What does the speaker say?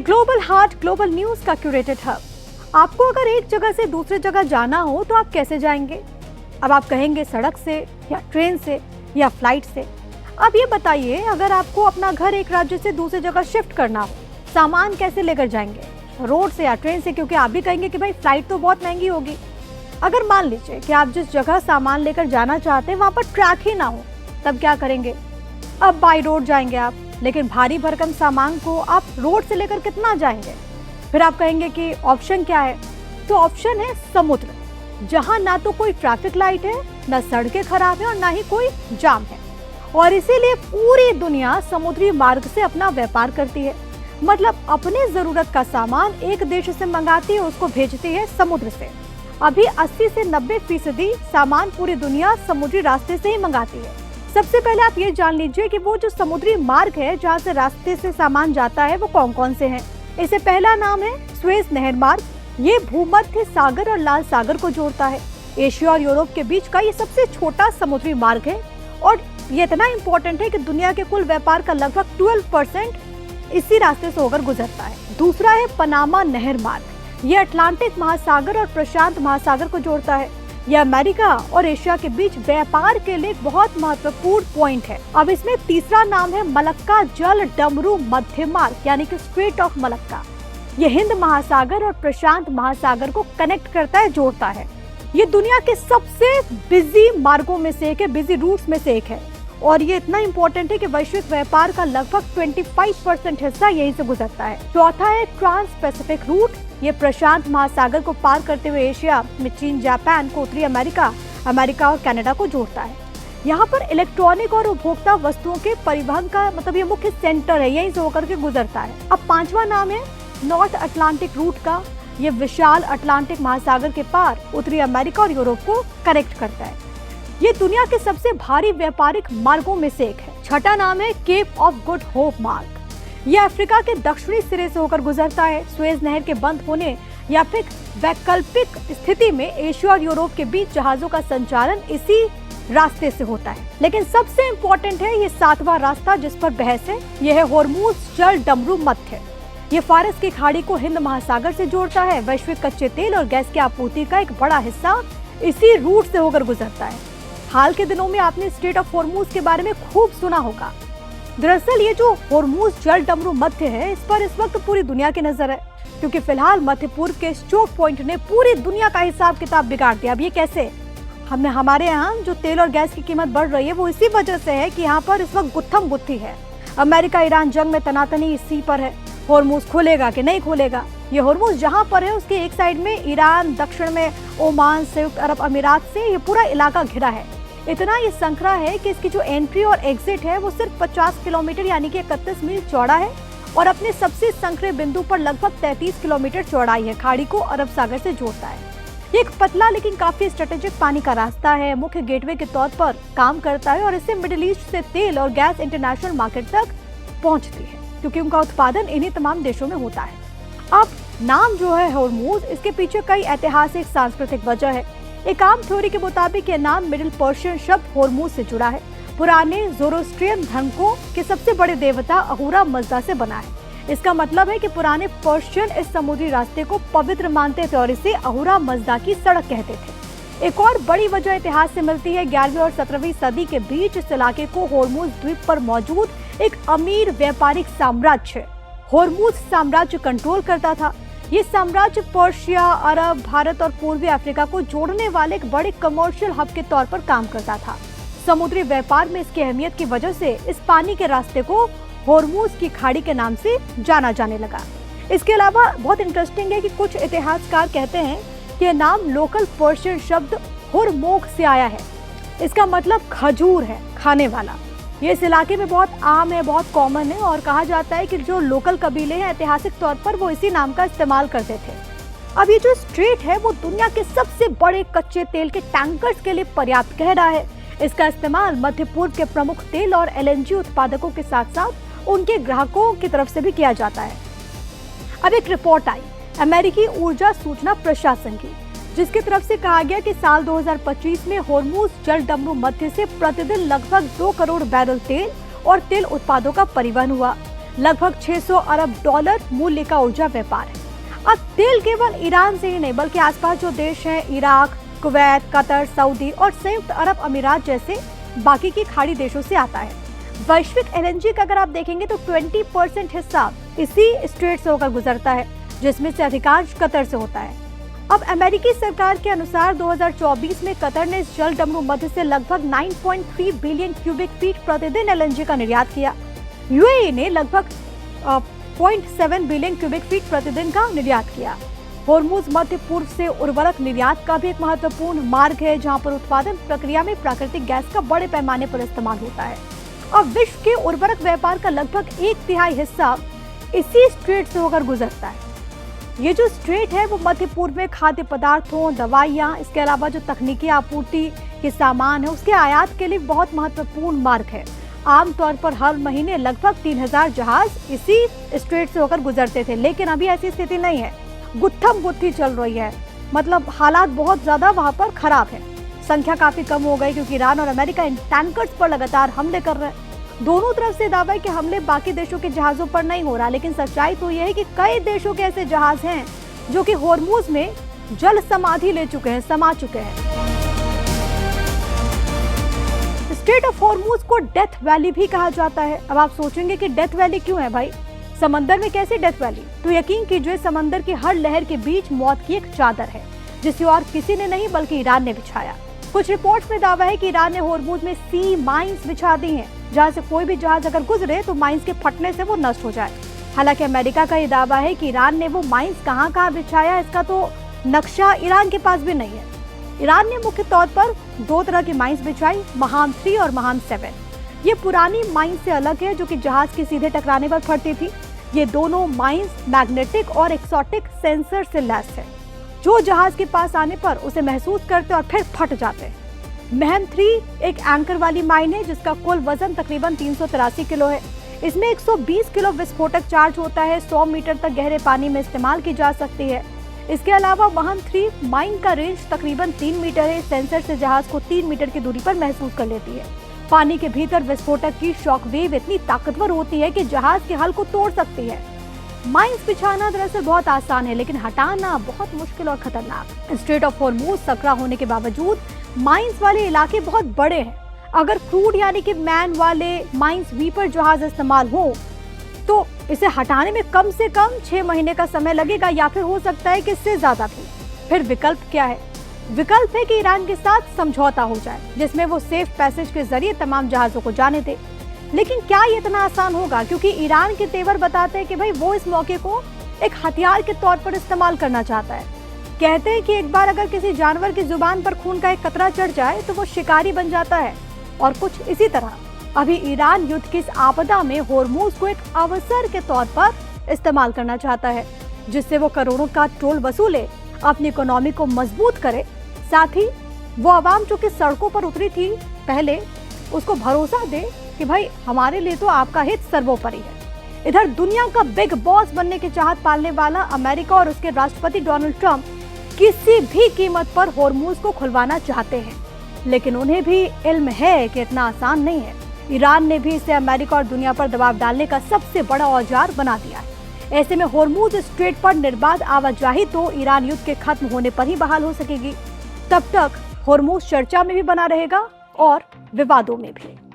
Global heart global news का curated hub. आपको अगर एक जगह से दूसरी जगह जाना हो तो आप कैसे जाएंगे? अब आप कहेंगे सड़क से या ट्रेन से या फ्लाइट से। अब ये बताइए, अगर आपको अपना घर एक राज्य से दूसरी जगह शिफ्ट करना हो, सामान कैसे लेकर जाएंगे? रोड से या ट्रेन से? क्योंकि आप भी कहेंगे कि भाई फ्लाइट तो बहुत महंगी होगी। अगर मान लीजिए कि आप जिस जगह सामान लेकर जाना चाहते हैं वहां पर ट्रैक ही ना हो, तब क्या करेंगे? अब बाई रोड जाएंगे आप, लेकिन भारी भरकम सामान को आप रोड से लेकर कितना जाएंगे? फिर आप कहेंगे कि ऑप्शन क्या है? तो ऑप्शन है समुद्र, जहां ना तो कोई ट्रैफिक लाइट है, ना सड़कें खराब है और ना ही कोई जाम है। और इसीलिए पूरी दुनिया समुद्री मार्ग से अपना व्यापार करती है। मतलब अपने जरूरत का सामान एक देश से मंगाती है, उसको भेजती है समुद्र से। अभी 80 से 90% सामान पूरी दुनिया समुद्री रास्ते से ही मंगाती है। सबसे पहले आप ये जान लीजिए कि वो जो समुद्री मार्ग है जहाँ से रास्ते से सामान जाता है वो कौन कौन से हैं। इससे पहला नाम है सुएज नहर मार्ग। ये भूमध्य सागर और लाल सागर को जोड़ता है। एशिया और यूरोप के बीच का ये सबसे छोटा समुद्री मार्ग है और ये इतना इम्पोर्टेंट है कि दुनिया के कुल व्यापार का लगभग 12% इसी रास्ते से होकर गुजरता है। दूसरा है पनामा नहर मार्ग। ये अटलांटिक महासागर और प्रशांत महासागर को जोड़ता है। यह अमेरिका और एशिया के बीच व्यापार के लिए एक बहुत महत्वपूर्ण पॉइंट है। अब इसमें तीसरा नाम है मलक्का जल डमरू मध्य मार्ग, यानी कि स्ट्रेट ऑफ मलक्का। ये हिंद महासागर और प्रशांत महासागर को कनेक्ट करता है, जोड़ता है। ये दुनिया के सबसे बिजी मार्गों में से एक है, बिजी रूट्स में से एक है। और ये इतना इम्पोर्टेंट है कि वैश्विक व्यापार का लगभग 25% हिस्सा यहीं से गुजरता है। चौथा है ट्रांस पैसिफिक रूट। ये प्रशांत महासागर को पार करते हुए एशिया में चीन, जापान को, उत्तरी अमेरिका, अमेरिका और कनाडा को जोड़ता है। यहाँ पर इलेक्ट्रॉनिक और उपभोक्ता वस्तुओं के परिवहन का मतलब ये मुख्य सेंटर है, यहीं से होकर के गुजरता है। अब पांचवा नाम है नॉर्थ अटलांटिक रूट का। ये विशाल अटलांटिक महासागर के पार उत्तरी अमेरिका और यूरोप को कनेक्ट करता है। ये दुनिया के सबसे भारी व्यापारिक मार्गों में से एक है। छठा नाम है केप ऑफ गुड होप मार्ग। यह अफ्रीका के दक्षिणी सिरे से होकर गुजरता है। सुएज नहर के बंद होने या फिर वैकल्पिक स्थिति में एशिया और यूरोप के बीच जहाजों का संचालन इसी रास्ते से होता है। लेकिन सबसे इम्पोर्टेंट है ये सातवां रास्ता जिस पर बहस है, यह है होर्मुज जल डमरू मध्य। ये फारस की खाड़ी को हिंद महासागर से जोड़ता है। वैश्विक कच्चे तेल और गैस की आपूर्ति का एक बड़ा हिस्सा इसी रूट से होकर गुजरता है। हाल के दिनों में आपने स्ट्रेट ऑफ होर्मुज के बारे में खूब सुना होगा। दरअसल ये जो होर्मुज जल डमरू मध्य है, इस पर इस वक्त पूरी दुनिया की नजर है, क्योंकि फिलहाल मध्य पूर्व के चोक पॉइंट ने पूरी दुनिया का हिसाब किताब बिगाड़ दिया। अब ये कैसे? हमारे यहाँ जो तेल और गैस की कीमत बढ़ रही है वो इसी वजह से है कि यहाँ पर इस वक्त गुत्थम गुत्थी है। अमेरिका ईरान जंग में तनातनी इसी पर है। होर्मुज खुलेगा कि नहीं खुलेगा? ये होर्मुज जहाँ पर है उसके एक साइड में ईरान, दक्षिण में ओमान, संयुक्त अरब अमीरात से ये पूरा इलाका घिरा है। इतना ये संकरा है कि इसकी जो एंट्री और एग्जिट है वो सिर्फ 50 किलोमीटर यानी कि 31 मील चौड़ा है और अपने सबसे संकरे बिंदु पर लगभग 33 किलोमीटर चौड़ाई है। खाड़ी को अरब सागर से जोड़ता है। ये एक पतला लेकिन काफी स्ट्रेटेजिक पानी का रास्ता है। मुख्य गेटवे के तौर पर काम करता है और इससे मिडिल ईस्ट से तेल और गैस इंटरनेशनल मार्केट तक पहुंचती है, क्योंकि उनका उत्पादन इन्हीं तमाम देशों में होता है। अब नाम जो है होर्मुज, इसके पीछे कई ऐतिहासिक सांस्कृतिक वजह है। एक आम थ्योरी के मुताबिक यह नाम मिडिल पर्शियन शब्द होर्मुज से जुड़ा है। पुराने ज़ोरोस्ट्रियन धर्म के सबसे बड़े देवता अहूरा मज़दा से बना है। इसका मतलब है कि पुराने पर्शियन इस समुद्री रास्ते को पवित्र मानते थे और इसे अहूरा मज़दा की सड़क कहते थे। एक और बड़ी वजह इतिहास से मिलती है। 11वीं और 17वीं सदी के बीच इस इलाके को होर्मुज द्वीप पर मौजूद एक अमीर व्यापारिक साम्राज्य होर्मुज साम्राज्य कंट्रोल करता था। ये साम्राज्य पर्शिया, अरब, भारत और पूर्वी अफ्रीका को जोड़ने वाले एक बड़े कमर्शियल हब के तौर पर काम करता था। समुद्री व्यापार में इसकी अहमियत की वजह से इस पानी के रास्ते को होर्मुज की खाड़ी के नाम से जाना जाने लगा। इसके अलावा बहुत इंटरेस्टिंग है कि कुछ इतिहासकार कहते हैं कि यह नाम लोकल पर्शियन शब्द हुरमोग से आया है। इसका मतलब खजूर है, खाने वाला। ये इस इलाके में बहुत आम है, बहुत कॉमन है और कहा जाता है कि जो लोकल कबीले हैं ऐतिहासिक तौर पर वो इसी नाम का इस्तेमाल करते थे। अब ये जो स्ट्रेट है वो दुनिया के सबसे बड़े कच्चे तेल के टैंकर्स के लिए पर्याप्त कह रहा है। इसका इस्तेमाल मध्य पूर्व के प्रमुख तेल और LNG उत्पादकों के साथ साथ उनके ग्राहकों की तरफ से भी किया जाता है। अब एक रिपोर्ट आई अमेरिकी ऊर्जा सूचना प्रशासन की, जिसकी तरफ से कहा गया कि साल 2025 में होर्मुज जल डमरू मध्य से प्रतिदिन लगभग 2 करोड़ बैरल तेल और तेल उत्पादों का परिवहन हुआ। लगभग 600 अरब डॉलर मूल्य का ऊर्जा व्यापार है। अब तेल केवल ईरान से ही नहीं बल्कि आसपास जो देश हैं इराक, कुवैत, कतर, सऊदी और संयुक्त अरब अमीरात जैसे बाकी की खाड़ी देशों से आता है। वैश्विक एलएनजी का अगर आप देखेंगे तो 20% हिस्सा इसी स्ट्रेट से होकर गुजरता है, जिसमें से अधिकांश कतर से होता है। अब अमेरिकी सरकार के अनुसार 2024 में कतर ने इस जल डमरू मध्य से लगभग 9.3 बिलियन क्यूबिक फीट प्रतिदिन एलएनजी का निर्यात किया। यूएई ने लगभग 0.7 बिलियन क्यूबिक फीट प्रतिदिन का निर्यात किया। होर्मुज मध्य पूर्व से उर्वरक निर्यात का भी एक महत्वपूर्ण मार्ग है, जहां पर उत्पादन प्रक्रिया में प्राकृतिक गैस का बड़े पैमाने पर इस्तेमाल होता है। अब विश्व के उर्वरक व्यापार का लगभग 1/3 हिस्सा इसी स्ट्रेट से होकर गुजरता है। ये जो स्ट्रेट है वो मध्य पूर्व में खाद्य पदार्थों, दवाइयाँ, इसके अलावा जो तकनीकी आपूर्ति के सामान है उसके आयात के लिए बहुत महत्वपूर्ण मार्ग है। आमतौर पर हर महीने लगभग 3000 जहाज इसी स्ट्रेट से होकर गुजरते थे, लेकिन अभी ऐसी स्थिति नहीं है। गुत्थम गुत्थी चल रही है, मतलब हालात बहुत ज्यादा वहाँ पर खराब है। संख्या काफी कम हो गई क्योंकि ईरान और अमेरिका इन टैंकर्स पर लगातार हमले कर रहे हैं। दोनों तरफ से दावा है कि हमले बाकी देशों के जहाजों पर नहीं हो रहा, लेकिन सच्चाई तो यह है कि कई देशों के ऐसे जहाज हैं जो कि होर्मुज में जल समाधि ले चुके हैं, समा चुके हैं। स्ट्रेट ऑफ होर्मुज को डेथ वैली भी कहा जाता है। अब आप सोचेंगे कि डेथ वैली क्यों है भाई, समंदर में कैसे डेथ वैली? तो यकीन कीजिए समंदर की हर लहर के बीच मौत की एक चादर है, जिसे और किसी ने नहीं बल्कि ईरान ने बिछाया। कुछ रिपोर्ट्स में दावा है कि ईरान ने होर्मुज में सी माइंस बिछा दी हैं, जहां से कोई भी जहाज अगर गुजरे तो माइंस के फटने से वो नष्ट हो जाए। हालांकि अमेरिका का ये दावा है कि ईरान ने वो माइंस कहां बिछाया इसका तो नक्शा ईरान के पास भी नहीं है। ईरान ने मुख्य तौर पर 2 तरह की माइंस बिछाई, महाम 3 और महाम 7। ये पुरानी माइंस से अलग है जो कि जहाज के सीधे टकराने पर फटती थी। ये दोनों माइंस मैग्नेटिक और एक्सोटिक सेंसर से लैस है, जो जहाज के पास आने पर उसे महसूस करते और फिर फट जाते। महम 3 एक एंकर वाली माइन है जिसका कुल वजन तकरीबन 383 किलो है। इसमें 120 किलो विस्फोटक चार्ज होता है। 100 मीटर तक गहरे पानी में इस्तेमाल की जा सकती है। इसके अलावा महम 3 माइन का रेंज तकरीबन 3 मीटर है। सेंसर से जहाज को 3 मीटर की दूरी पर महसूस कर लेती है। पानी के भीतर विस्फोटक की शॉक वेव इतनी ताकतवर होती है कि जहाज के हल को तोड़ सकती है। माइंस बिछाना दरअसल बहुत आसान है, लेकिन हटाना बहुत मुश्किल और खतरनाक। स्ट्रेट ऑफ होर्मुज सकरा होने के बावजूद माइंस वाले इलाके बहुत बड़े हैं। अगर क्रूड यानी कि मैन वाले माइंस वीपर जहाज इस्तेमाल हो तो इसे हटाने में कम से कम 6 महीने का समय लगेगा, या फिर हो सकता है कि इससे ज्यादा भी। फिर विकल्प क्या है? विकल्प है कि ईरान के साथ समझौता हो जाए, जिसमें वो सेफ पैसेज के जरिए तमाम जहाजों को जाने दे। लेकिन क्या ये इतना आसान होगा? क्योंकि ईरान के तेवर बताते हैं कि भाई वो इस मौके को एक हथियार के तौर पर इस्तेमाल करना चाहता है। कहते हैं कि एक बार अगर किसी जानवर की जुबान पर खून का एक कतरा चढ़ जाए तो वो शिकारी बन जाता है, और कुछ इसी तरह अभी ईरान युद्ध की इस आपदा में होर्मुज को एक अवसर के तौर पर इस्तेमाल करना चाहता है, जिससे वो करोड़ों का टोल वसूले, अपनी इकोनॉमी को मजबूत करे, साथ ही वो आवाम जो कि सड़कों पर उतरी थी पहले, उसको भरोसा दे कि भाई हमारे लिए तो आपका हित सर्वोपरि है। इधर दुनिया का बिग बॉस बनने की चाहत पालने वाला अमेरिका और उसके राष्ट्रपति डोनाल्ड ट्रंप किसी भी कीमत पर होर्मुज को खुलवाना चाहते हैं, लेकिन उन्हें भी इल्म है कि इतना आसान नहीं है। ईरान ने भी इसे अमेरिका और दुनिया पर दबाव डालने का सबसे बड़ा औजार बना दिया है। ऐसे में होर्मुज स्ट्रेट पर निर्बाध आवाजाही तो ईरान युद्ध के खत्म होने पर ही बहाल हो सकेगी। तब तक होर्मुज चर्चा में भी बना रहेगा और विवादों में भी।